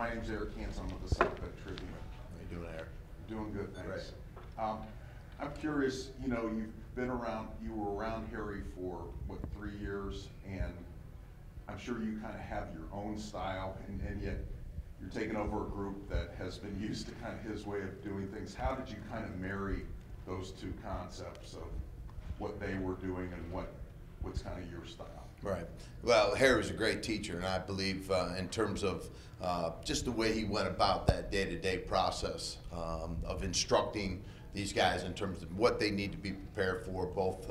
My name's Eric Hans. I'm with the South Bend Tribune. How you doing, Eric? Doing good, thanks. Right. I'm curious, you know, you were around Harry for, what, 3 years, and I'm sure you kind of have your own style, and yet you're taking over a group that has been used to kind of his way of doing things. How did you kind of marry those two concepts of what they were doing and what's kind of your style? Right. Well, Harry was a great teacher, and I believe in terms of just the way he went about that day-to-day process of instructing these guys in terms of what they need to be prepared for, both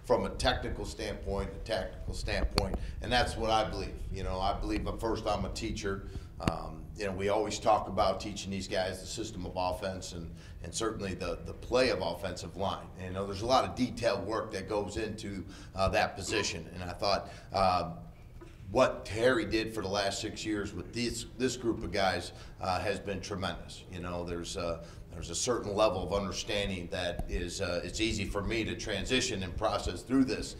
from a technical standpoint, a tactical standpoint, and that's what I believe. You know, I believe, but first, I'm a teacher. You know, we always talk about teaching these guys the system of offense and certainly the play of offensive line. And, you know, there's a lot of detailed work that goes into that position. And I thought what Harry did for the last 6 years with this group of guys has been tremendous. You know, there's a certain level of understanding that is it's easy for me to transition and process through this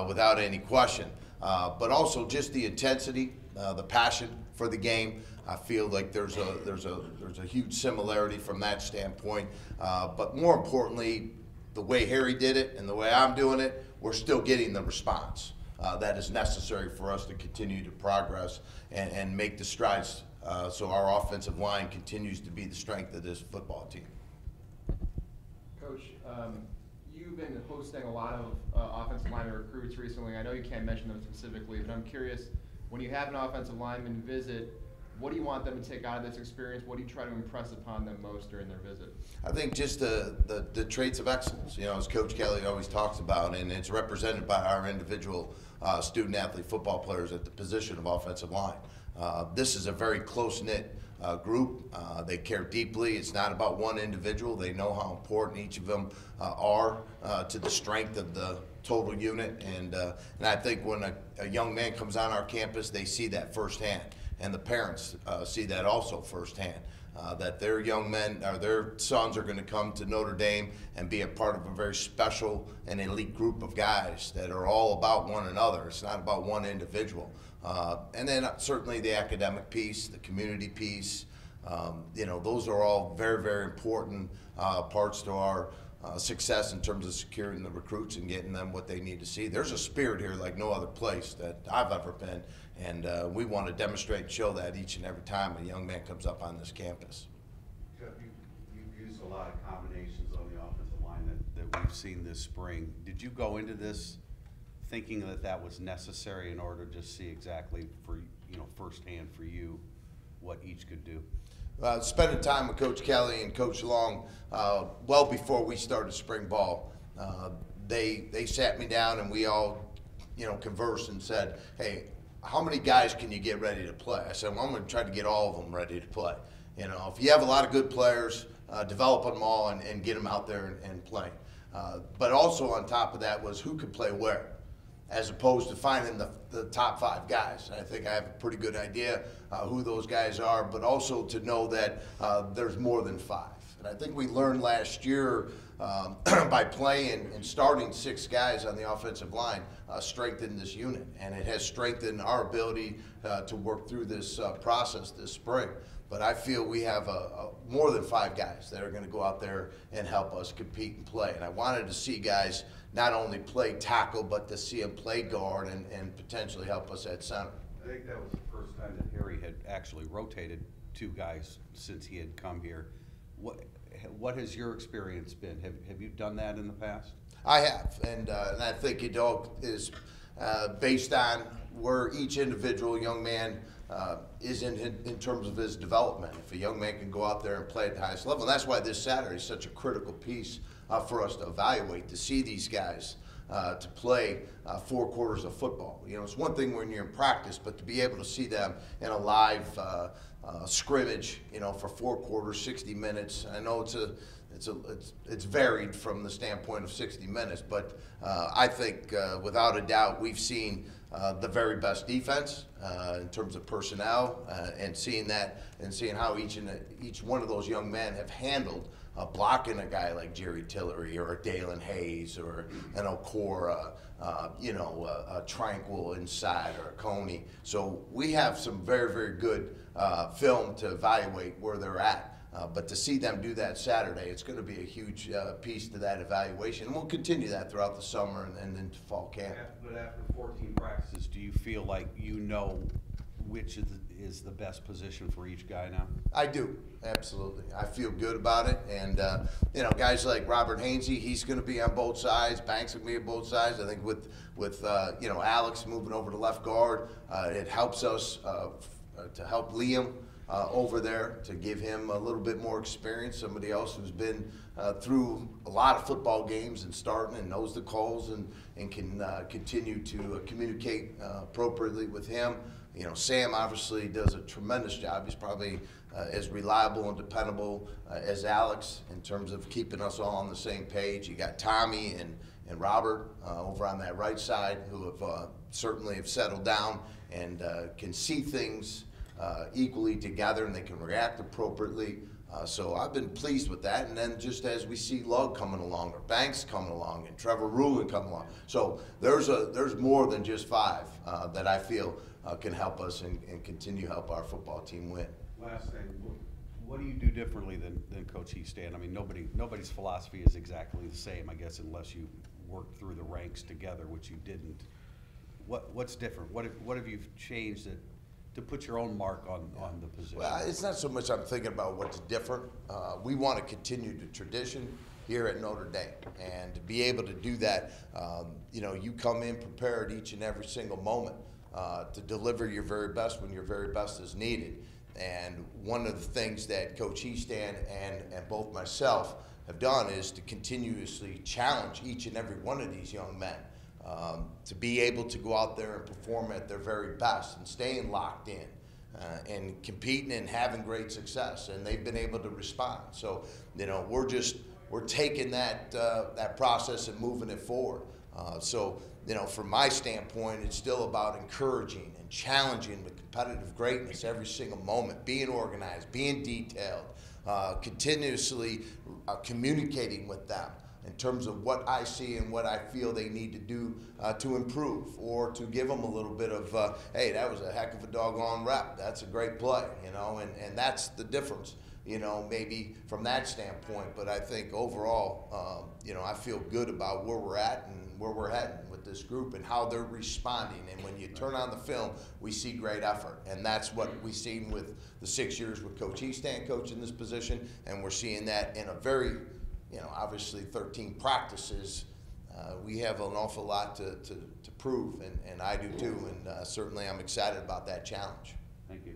without any question. But also just the intensity, the passion for the game. I feel like there's a huge similarity from that standpoint. But more importantly, the way Harry did it and the way I'm doing it, we're still getting the response that is necessary for us to continue to progress and make the strides so our offensive line continues to be the strength of this football team. Coach, you've been hosting a lot of offensive lineman recruits recently. I know you can't mention them specifically, but I'm curious, when you have an offensive lineman visit, what do you want them to take out of this experience? What do you try to impress upon them most during their visit? I think just the traits of excellence, you know, as Coach Kelly always talks about, and it's represented by our individual student-athlete football players at the position of offensive line. This is a very close-knit group. They care deeply. It's not about one individual. They know how important each of them are to the strength of the total unit. And I think when a young man comes on our campus, they see that firsthand. And the parents see that also firsthand, that their young men or their sons are going to come to Notre Dame and be a part of a very special and elite group of guys that are all about one another. It's not about one individual. And then certainly the academic piece, the community piece, you know, those are all very, very important parts to our success in terms of securing the recruits and getting them what they need to see. There's a spirit here like no other place that I've ever been, and we want to demonstrate and show that each and every time a young man comes up on this campus. You've used a lot of combinations on the offensive line that we've seen this spring. Did you go into this thinking that that was necessary in order to just see exactly for, you know, firsthand for you what each could do? Spending time with Coach Kelly and Coach Long well before we started spring ball, they sat me down and we all, you know, conversed and said, hey, how many guys can you get ready to play? I said, well, I'm going to try to get all of them ready to play. You know, if you have a lot of good players, develop them all and get them out there and play. But also on top of that was who could play where, as opposed to finding the top 5 guys. I think I have a pretty good idea who those guys are, but also to know that there's more than 5. And I think we learned last year by playing and starting 6 guys on the offensive line strengthened this unit, and it has strengthened our ability to work through this process this spring. But I feel we have more than 5 guys that are going to go out there and help us compete and play. And I wanted to see guys not only play tackle, but to see them play guard and potentially help us at center. I think that was the first time that Harry had actually rotated 2 guys since he had come here. What has your experience been? Have you done that in the past? I have, and I think it all is based on where each individual young man is in terms of his development. If a young man can go out there and play at the highest level, and that's why this Saturday is such a critical piece for us to evaluate, to see these guys to play 4 quarters of football. You know, it's one thing when you're in practice, but to be able to see them in a live scrimmage, you know, for 4 quarters, 60 minutes. I know it's varied from the standpoint of 60 minutes, but I think without a doubt we've seen the very best defense in terms of personnel, and seeing that and seeing how each one of those young men have handled blocking a guy like Jerry Tillery or a Dalen Hayes or an Okora, a Tranquil inside or a Coney. So we have some very, very good film to evaluate where they're at. But to see them do that Saturday, it's going to be a huge piece to that evaluation. And we'll continue that throughout the summer and into fall camp. But after 14 practices, do you feel like you know which is the best position for each guy now? I do, absolutely. I feel good about it. And, guys like Robert Hainsey, he's going to be on both sides. Banks will be on both sides. I think with Alex moving over to left guard, it helps us to help Liam over there, to give him a little bit more experience, somebody else who's been through a lot of football games and starting and knows the calls and can continue to communicate appropriately with him. Sam obviously does a tremendous job. He's probably as reliable and dependable as Alex in terms of keeping us all on the same page. You got Tommy and Robert over on that right side who have certainly have settled down and can see things equally together, and they can react appropriately. So I've been pleased with that. And then just as we see Lug coming along, or Banks coming along, and Trevor Rulin coming along. So there's more than just five that I feel can help us and continue to help our football team win. Last thing, what do you do differently than Coach Eastan? I mean, nobody's philosophy is exactly the same, I guess, unless you work through the ranks together, which you didn't. What's different? What have you changed to put your own mark on the position? Well, it's not so much I'm thinking about what's different. We want to continue the tradition here at Notre Dame, and to be able to do that, you come in prepared each and every single moment to deliver your very best when your very best is needed. And one of the things that Coach Eastan and both myself have done is to continuously challenge each and every one of these young men to be able to go out there and perform at their very best and staying locked in and competing and having great success. And they've been able to respond. So, we're taking that process and moving it forward. From my standpoint, it's still about encouraging and challenging with competitive greatness every single moment, being organized, being detailed, continuously communicating with them in terms of what I see and what I feel they need to do to improve, or to give them a little bit of, hey, that was a heck of a doggone rep. That's a great play, and that's the difference, maybe from that standpoint. But I think overall, I feel good about where we're at and where we're heading with this group and how they're responding. And when you turn on the film, we see great effort. And that's what we've seen with the 6 years with Coach Eastan coaching this position. And we're seeing that in a very, obviously 13 practices. We have an awful lot to prove, and I do too. And certainly I'm excited about that challenge. Thank you.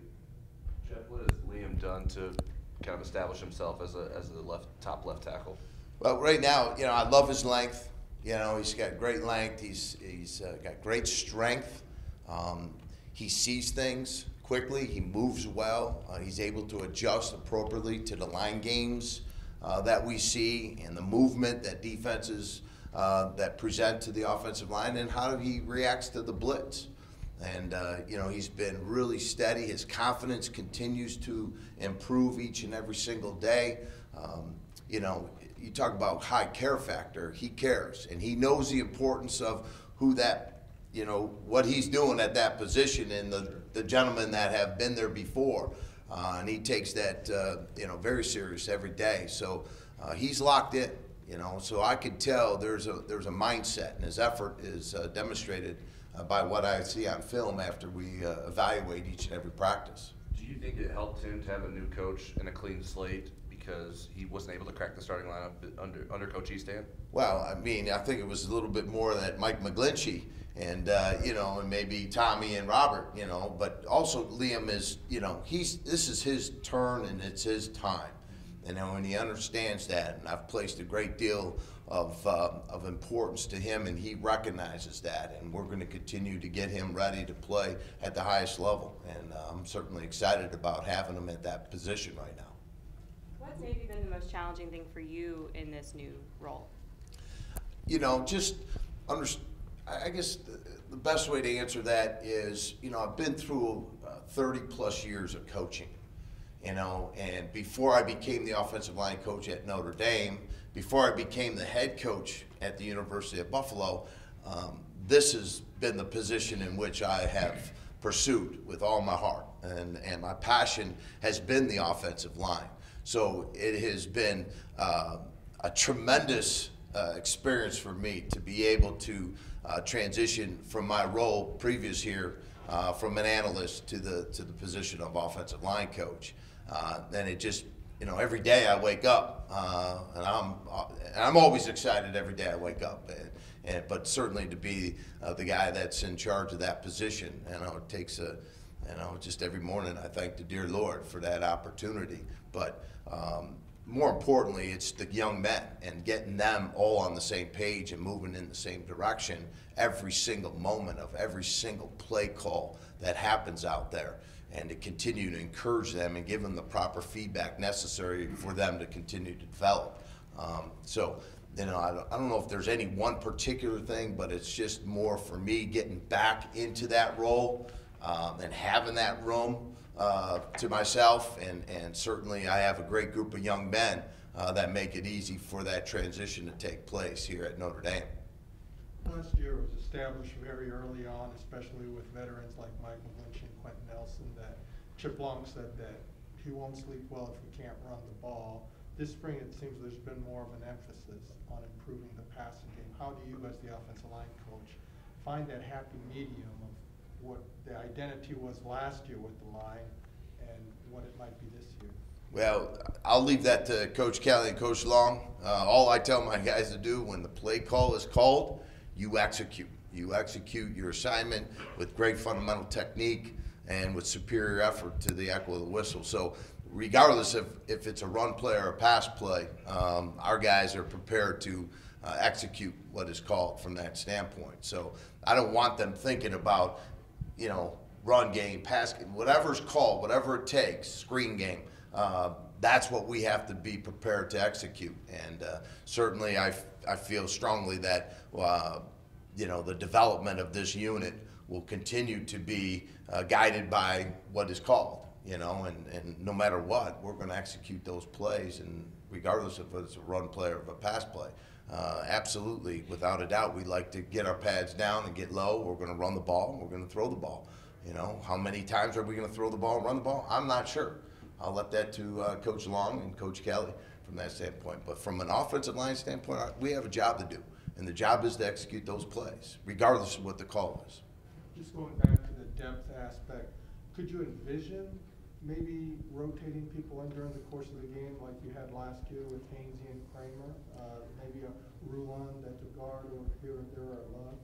Jeff, what has Liam done to kind of establish himself as a top left tackle? Well, right now, I love his length. He's got great length. He's got great strength. He sees things quickly. He moves well. He's able to adjust appropriately to the line games that we see and the movement that defenses that present to the offensive line, and how he reacts to the blitz. And, he's been really steady. His confidence continues to improve each and every single day. You talk about high care factor. He cares, and he knows the importance of who that, what he's doing at that position, and the gentlemen that have been there before. And he takes that, very serious every day. So he's locked in, so I could tell there's a mindset, and his effort is demonstrated by what I see on film after we evaluate each and every practice. Do you think it helped him to have a new coach and a clean slate because he wasn't able to crack the starting lineup under Coach Eastan? Well, I think it was a little bit more that Mike McGlinchey and and maybe Tommy and Robert, but also Liam is, this is his turn and it's his time. And he understands that, and I've placed a great deal of importance to him, and he recognizes that, and we're going to continue to get him ready to play at the highest level. And I'm certainly excited about having him at that position right now. What's maybe been the most challenging thing for you in this new role? I guess the best way to answer that is, I've been through 30 plus years of coaching. you know, and before I became the offensive line coach at Notre Dame, before I became the head coach at the University of Buffalo, this has been the position in which I have pursued with all my heart, and my passion has been the offensive line. So it has been a tremendous experience for me to be able to transition from my role previous here from an analyst to the position of offensive line coach. And it just, you know, every day I wake up, and I'm always excited every day I wake up. But certainly to be the guy that's in charge of that position, you know, it takes just every morning I thank the dear Lord for that opportunity. But more importantly, it's the young men and getting them all on the same page and moving in the same direction every single moment of every single play call that happens out there, and to continue to encourage them and give them the proper feedback necessary for them to continue to develop. So, you know, I don't know if there's any one particular thing, but it's just more for me getting back into that role and having that room to myself, and certainly I have a great group of young men that make it easy for that transition to take place here at Notre Dame. Last year was established very early on, especially with veterans like Michael Lynch and Quentin Nelson, that Chip Long said that he won't sleep well if we can't run the ball. This spring it seems there's been more of an emphasis on improving the passing game. How do you, as the offensive line coach, find that happy medium of what the identity was last year with the line and what it might be this year? Well, I'll leave that to Coach Kelly and Coach Long. All I tell my guys to do when the play call is called, you execute. You execute your assignment with great fundamental technique and with superior effort to the echo of the whistle. So regardless of if it's a run play or a pass play, our guys are prepared to execute what is called from that standpoint. So I don't want them thinking about, you know, run game, pass game, whatever's called, whatever it takes, screen game. That's what we have to be prepared to execute. And certainly I feel strongly that, you know, the development of this unit will continue to be guided by what is called, you know, and no matter what, we're going to execute those plays, and regardless of if it's a run play or a pass play. Absolutely, without a doubt, we like to get our pads down and get low. We're going to run the ball, and we're going to throw the ball. You know, how many times are we going to throw the ball and run the ball? I'm not sure. I'll let that to Coach Long and Coach Kelly from that standpoint. But from an offensive line standpoint, we have a job to do, and the job is to execute those plays, regardless of what the call is. Just going back to the depth aspect, could you envision maybe rotating people in during the course of the game like you had last year with Hainsey and Kramer? Maybe a Rulon that's a guard or here or there at left?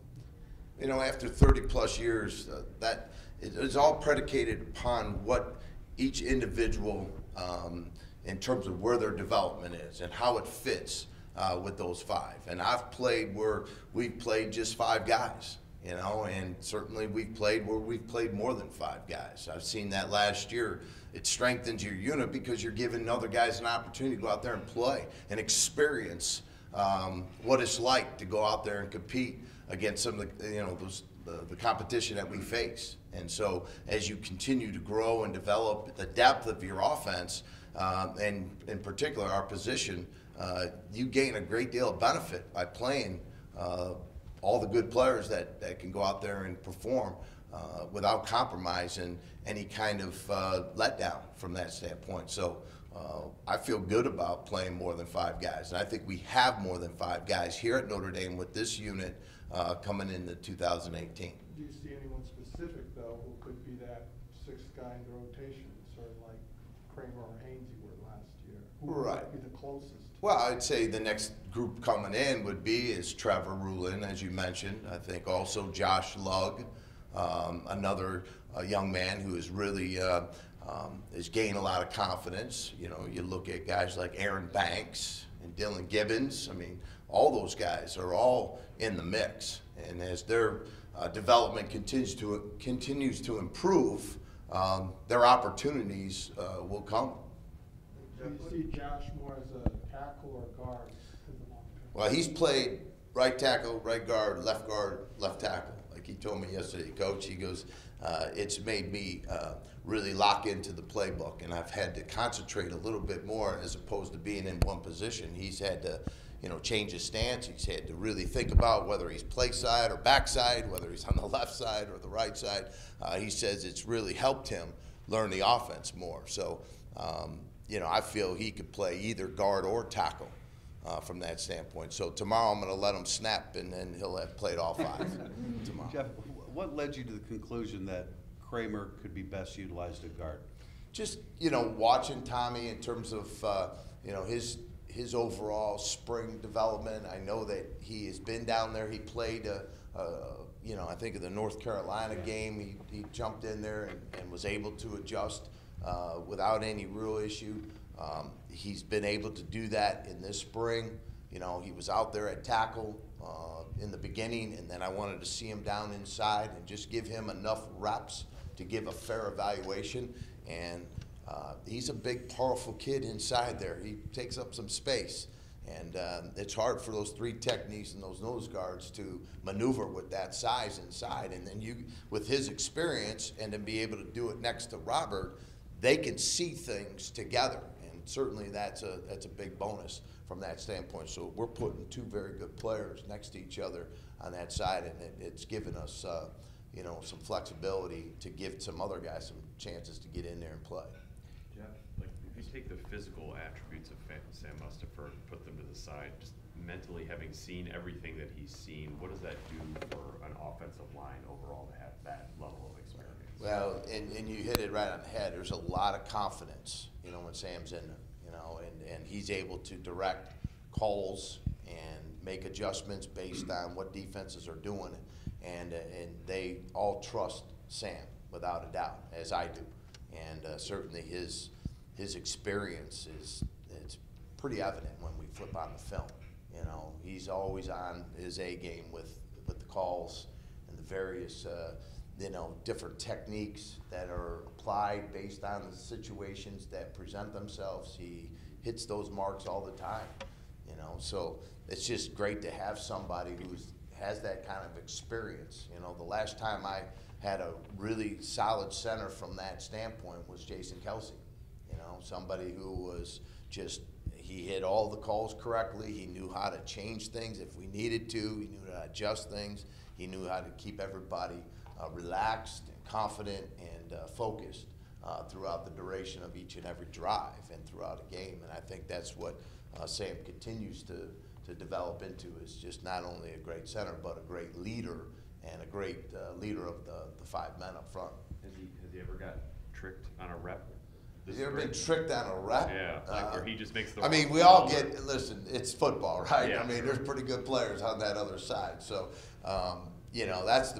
You know, after 30 plus years, that it's all predicated upon what each individual, in terms of where their development is and how it fits with those five. And I've played where we've played just five guys, you know, and certainly we've played where we've played more than five guys. I've seen that last year. It strengthens your unit because you're giving other guys an opportunity to go out there and play and experience what it's like to go out there and compete against some of the, you know, the competition that we face. And so as you continue to grow and develop the depth of your offense, and in particular our position, you gain a great deal of benefit by playing all the good players that can go out there and perform without compromising any kind of letdown from that standpoint. So I feel good about playing more than five guys, and I think we have more than five guys here at Notre Dame with this unit coming into 2018. Do you see anyone specific, though, who could be that sixth guy in the rotation, sort of like Kramer or Hainsey were last year? Who would be the closest? Well, I'd say the next group coming in would be Trevor Rulon, as you mentioned. I think also Josh Lugg, another young man who is really has gained a lot of confidence. You know, you look at guys like Aaron Banks and Dylan Gibbons. I mean, all those guys are all in the mix, and as their development continues to improve, their opportunities will come. Do you see Josh more as a tackle or guard? Well, he's played right tackle, right guard, left tackle. Like he told me yesterday, Coach, he goes, it's made me really lock into the playbook, and I've had to concentrate a little bit more as opposed to being in one position. He's had to, change his stance. He's had to really think about whether he's play side or backside, whether he's on the left side or the right side. He says it's really helped him learn the offense more. So, I feel he could play either guard or tackle from that standpoint. So tomorrow I'm going to let him snap, and then he'll have played all 5 tomorrow. Jeff, what led you to the conclusion that Kramer could be best utilized at guard? Just, watching Tommy in terms of, his overall spring development. I know that he has been down there. He played, I think of the North Carolina game. He jumped in there and was able to adjust without any real issue. He's been able to do that in this spring. He was out there at tackle in the beginning, and then I wanted to see him down inside and just give him enough reps to give a fair evaluation. And he's a big, powerful kid inside there. He takes up some space. And it's hard for those 3 techniques and those nose guards to maneuver with that size inside. And then you, with his experience, and to be able to do it next to Robert, they can see things together. And certainly that's a big bonus from that standpoint. So we're putting 2 very good players next to each other on that side, and it's given us, some flexibility to give some other guys some chances to get in there and play. Jeff, if you take the physical attributes of Sam Mustipher and put them to the side, just mentally having seen everything that he's seen, what does that do for an offensive line overall to have that level of experience? Well, and you hit it right on the head. There's a lot of confidence, when Sam's in there, and he's able to direct calls and make adjustments based on what defenses are doing, and they all trust Sam without a doubt, as I do, and certainly his experience it's pretty evident when we flip on the film. He's always on his A game with the calls and the various different techniques that are applied based on the situations that present themselves. He hits those marks all the time, so it's just great to have somebody who has that kind of experience. The last time I had a really solid center from that standpoint was Jason Kelsey. Somebody who was just, he hit all the calls correctly. He knew how to change things if we needed to. He knew how to adjust things. He knew how to keep everybody relaxed and confident and focused throughout the duration of each and every drive and throughout a game. And I think that's what Sam continues to develop into, is just not only a great center, but a great leader and a great leader of the 5 men up front. Has he ever got tricked on a rep? Has he ever been tricked on a rep? Yeah, where he just makes the. We all get. Listen, it's football, right? Yeah. There's pretty good players on that other side. So, that's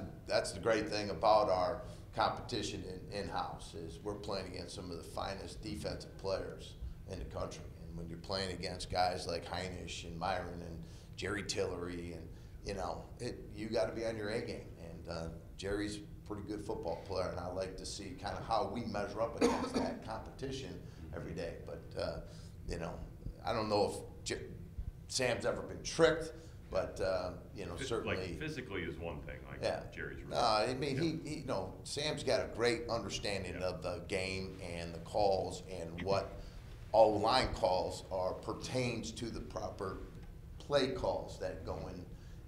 the great thing about our competition in-house, is we're playing against some of the finest defensive players in the country. And when you're playing against guys like Heinisch and Myron and Jerry Tillery, and you got to be on your A game. And Jerry's a pretty good football player, and I like to see kind of how we measure up against that competition every day. But I don't know if Sam's ever been tricked, but certainly. Like physically is one thing. Like Yeah. Jerry's. Really he Sam's got a great understanding of the game and the calls and what all line calls pertains to the proper play calls that go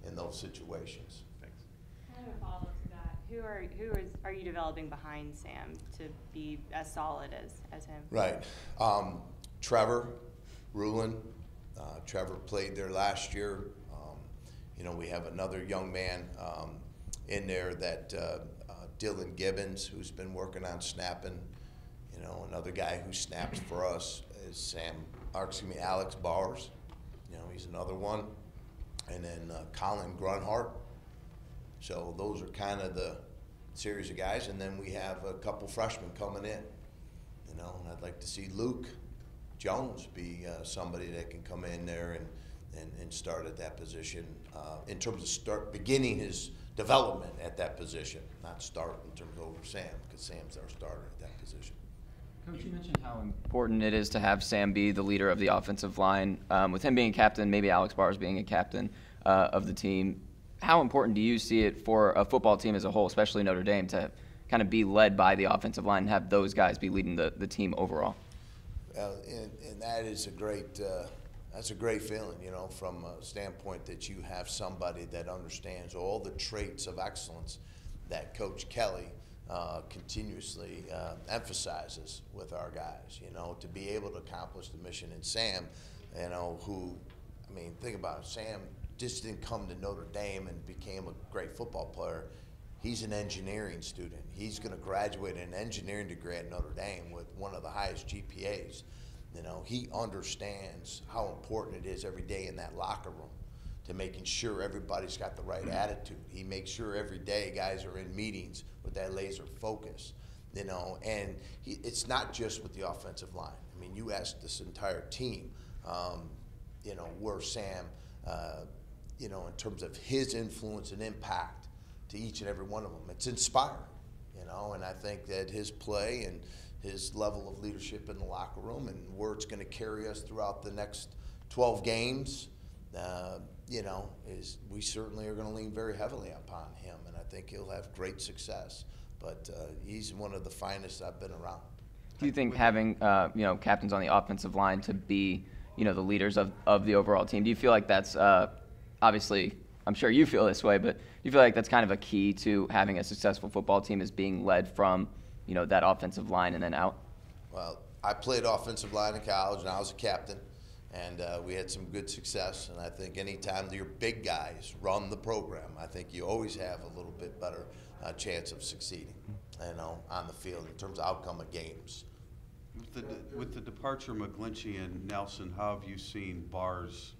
in those situations. Thanks. Kind of a follow-up to that. Who are you developing behind Sam to be as solid as him? Right. Trevor Rulin. Trevor played there last year. We have another young man in there that Dylan Gibbons, who's been working on snapping. Another guy who snaps for us is Alex Bowers. He's another one. And then Colin Grunhart. So those are kind of the series of guys. And then we have a couple freshmen coming in. And I'd like to see Luke Jones be somebody that can come in there and start at that position in terms of beginning his development at that position, not start in terms of over Sam, because Sam's our starter at that position. Coach, you mentioned how important it is to have Sam be the leader of the offensive line. With him being a captain, maybe Alex Bowers being a captain of the team, how important do you see it for a football team as a whole, especially Notre Dame, to kind of be led by the offensive line and have those guys be leading the team overall? And that is that's a great feeling, you know, from a standpoint that you have somebody that understands all the traits of excellence that Coach Kelly continuously emphasizes with our guys, you know, to be able to accomplish the mission. And Sam, you know, who, I mean, think about it, Sam just didn't come to Notre Dame and became a great football player. He's an engineering student. He's going to graduate an engineering degree at Notre Dame with one of the highest GPAs. You know, he understands how important it is every day in that locker room to making sure everybody's got the right attitude. He makes sure every day guys are in meetings with that laser focus, you know, and it's not just with the offensive line. I mean, you ask this entire team, you know, where Sam, you know, in terms of his influence and impact to each and every one of them, it's inspiring, you know, and I think that his play and his level of leadership in the locker room and where it's going to carry us throughout the next 12 games, you know, is we certainly are going to lean very heavily upon him, and I think he'll have great success. But he's one of the finest I've been around. Do you think having you know, captains on the offensive line to be, you know, the leaders of the overall team, do you feel like that's obviously, I'm sure you feel this way, but do you feel like that's kind of a key to having a successful football team, is being led from, you know, that offensive line and then out? Well, I played offensive line in college, and I was a captain, and we had some good success. And I think anytime your big guys run the program, I think you always have a little bit better chance of succeeding, you know, on the field in terms of outcome of games. With the departure of McGlinchey and Nelson, how have you seen Bars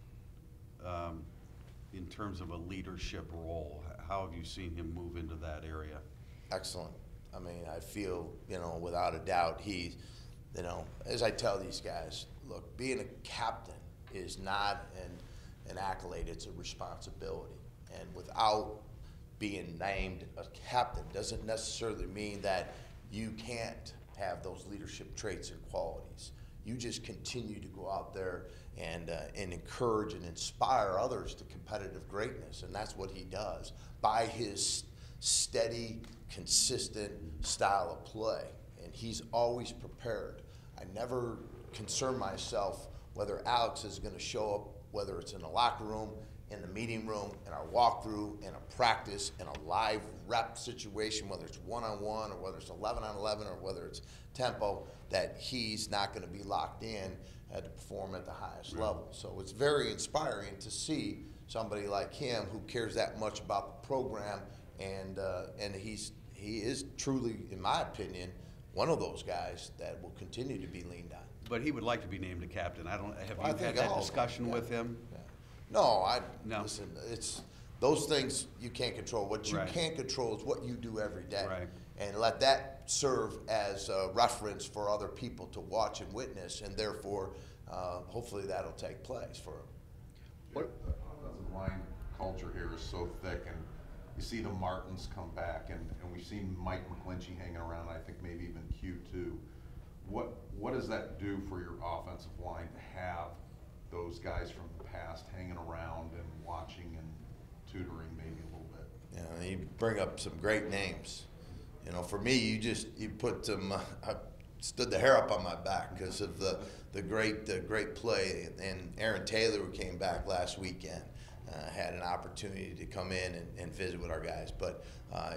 in terms of a leadership role? How have you seen him move into that area? Excellent. I mean, I feel, you know, without a doubt, he, you know, as I tell these guys, look, being a captain is not an accolade, it's a responsibility. And without being named a captain doesn't necessarily mean that you can't have those leadership traits and qualities. You just continue to go out there and encourage and inspire others to competitive greatness, and that's what he does by his steady, consistent style of play, and he's always prepared. I never concern myself whether Alex is going to show up, whether it's in the locker room, in the meeting room, in our walkthrough, in a practice, in a live rep situation, whether it's one-on-one or whether it's 11-on-11 or whether it's tempo, that he's not going to be locked in to perform at the highest level. So it's very inspiring to see somebody like him who cares that much about the program, and he is truly, in my opinion, one of those guys that will continue to be leaned on. But he would like to be named a captain. Have you had think that all of discussion them, with him? Yeah. No, No. Listen, it's those things you can't control. What you Right. can control is what you do every day. Right. And let that serve as a reference for other people to watch and witness, and therefore, hopefully that'll take place for him. The offensive line culture here is so thick, and you see the Martins come back, and we've seen Mike McGlinchey hanging around, I think maybe even Q2. What does that do for your offensive line to have those guys from the past hanging around and watching and tutoring maybe a little bit? You know, you bring up some great names. You know, for me, you put some. I stood the hair up on my back because of the great play. And Aaron Taylor, who came back last weekend, had an opportunity to come in and visit with our guys. But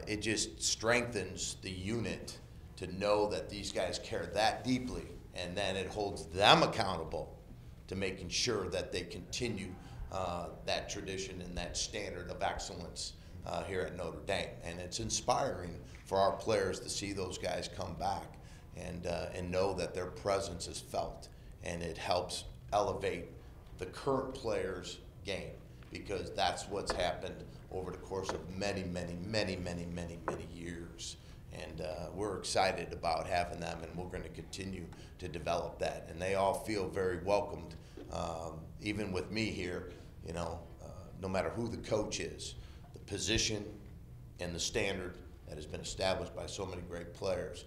it just strengthens the unit to know that these guys care that deeply, and then it holds them accountable to making sure that they continue that tradition and that standard of excellence here at Notre Dame. And it's inspiring for our players to see those guys come back and know that their presence is felt, and it helps elevate the current players' game, because that's what's happened over the course of many years. And we're excited about having them, and we're going to continue to develop that. And they all feel very welcomed, even with me here, you know, no matter who the coach is, the position and the standard that has been established by so many great players,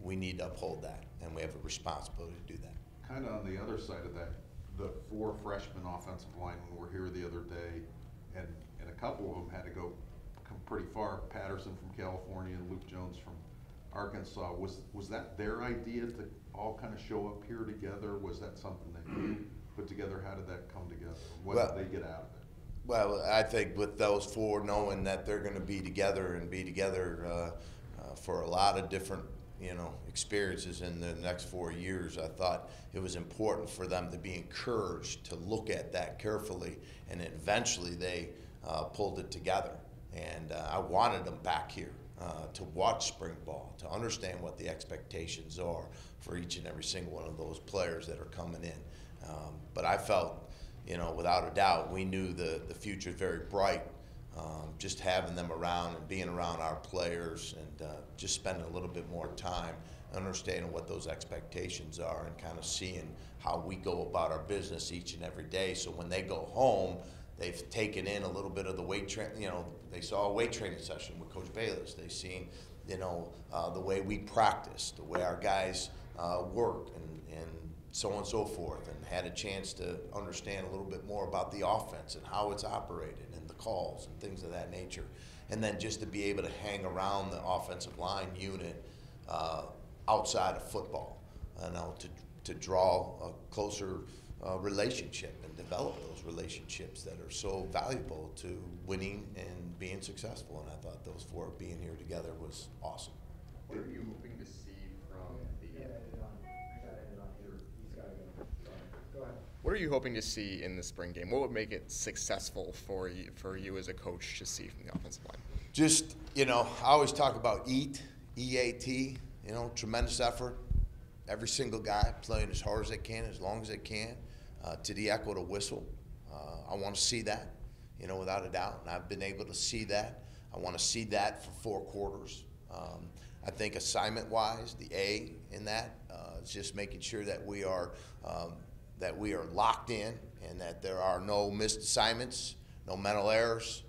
we need to uphold that, and we have a responsibility to do that. Kind of on the other side of that, the 4 freshman offensive linemen were here the other day, and a couple of them had to go come pretty far, Patterson from California and Luke Jones from Arkansas. Was that their idea to all kind of show up here together? Was that something that you put together? How did that come together? What Well, did they get out of it? Well, I think with those four, knowing that they're going to be together and be together for a lot of different, experiences in the next 4 years, I thought it was important for them to be encouraged to look at that carefully, and eventually they pulled it together. And I wanted them back here to watch spring ball, to understand what the expectations are for each and every single one of those players that are coming in. But I felt, without a doubt, we knew the future is very bright. Just having them around and being around our players and just spending a little bit more time understanding what those expectations are and kind of seeing how we go about our business each and every day. So when they go home, they've taken in a little bit of the weight training. They saw a weight training session with Coach Bayless. They've seen, the way we practice, the way our guys work, and so on and so forth, and had a chance to understand a little bit more about the offense and how it's operated and the calls and things of that nature. And then just to be able to hang around the offensive line unit outside of football, to draw a closer relationship and develop those relationships that are so valuable to winning and being successful. And I thought those four being here together was awesome. What are you hoping to see from the? What are you hoping to see in the spring game? What would make it successful for you as a coach to see from the offensive line? Just, I always talk about EAT, tremendous effort. Every single guy playing as hard as they can, as long as they can, to the echo to whistle. I want to see that, without a doubt. And I've been able to see that. I want to see that for 4 quarters. I think assignment-wise, the A in that is just making sure that we are locked in and that there are no missed assignments, no mental errors.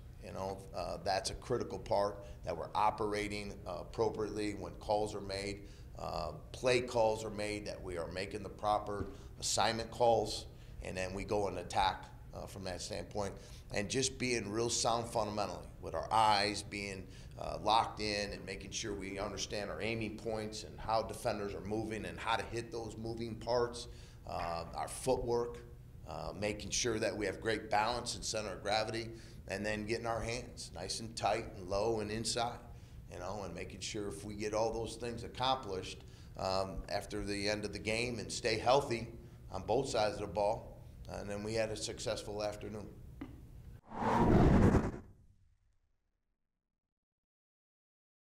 That's a critical part, that we're operating appropriately when calls are made, play calls are made, that we are making the proper assignment calls, and then we go and attack from that standpoint. And just being real sound fundamentally, with our eyes being locked in and making sure we understand our aiming points and how defenders are moving and how to hit those moving parts, our footwork, making sure that we have great balance and center of gravity, and then getting our hands nice and tight and low and inside, and making sure if we get all those things accomplished after the end of the game and stay healthy on both sides of the ball, and then we had a successful afternoon.